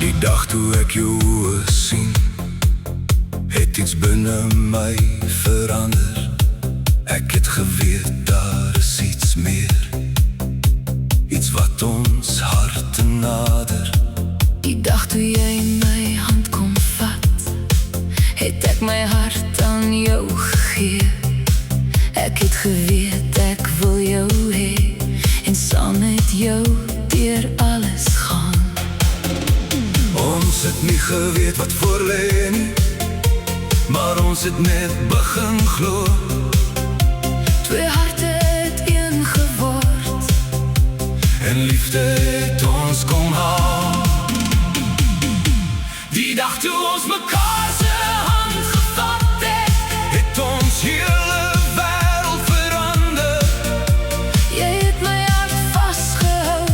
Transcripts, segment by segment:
Die dag toe ek jou oë sien, het iets binne my verander. Ek het geweet daar is iets meer, iets wat ons harte nader. Die dag toe jy my hand kom vat, het ek my hart aan jou gegee. Ek het geweet ek wil jou hê, en saam met jou deur alles gaan. Ons het nie geweet wat voor lê nie, maar ons het net begin glo. Twee harte het een geword, En liefde het ons kom haal. Die dag toe ons mekaar se hand gevat het, het ons hele wêreld verander. jy het my hart vasgehou,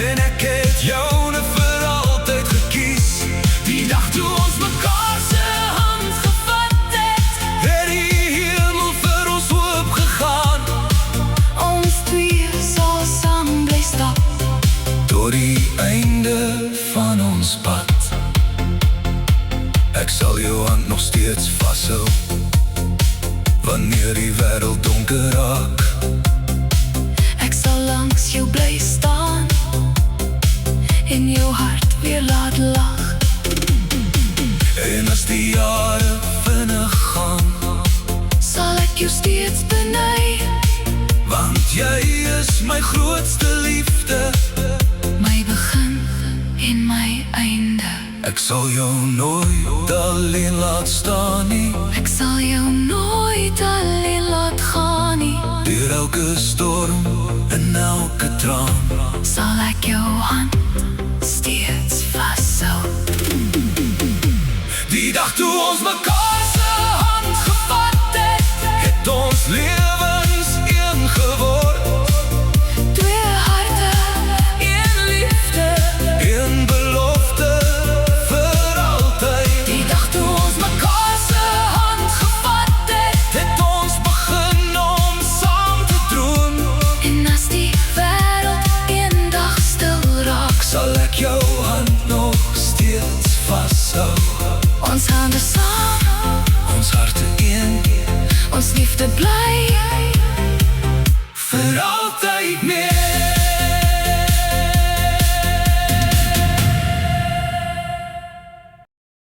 En ek het joune vir altyd gekies. Die dag toe ons mekaar se hand gevat het, het die hemel vir ons oopgegaan. ons twee sal saam bly stap, Tot die einde van ons pad. Ek sal jou hand nog steeds vashou, wanneer die wêreld donker raak. ek sal langs jou bly staan, en jou hart weer laat lag. En as die jare vinnig gaan, Sal ek jou steeds beny, want jy is my grootste liefde. my begin en my einde. Ek sal jou nooit alleen laat staan nie, Ek sal jou nooit alleen laat gaan nie, deur elke storm en elke traan. sal ek jou hand steeds vashou. Die dag toe ons mekaar se hand gevat het, het ons lewens een geword. Twee harte, een liefde, Een belofte vir altyd. die dag toe ons mekaar se hand gevat het, Het ons begin om saam te droom. en as die wêreld eendag stil raak, Sal ek jou hand nog steeds vashou. ons hande saam, Ons harte een, ons liefde bly vir altyd meer.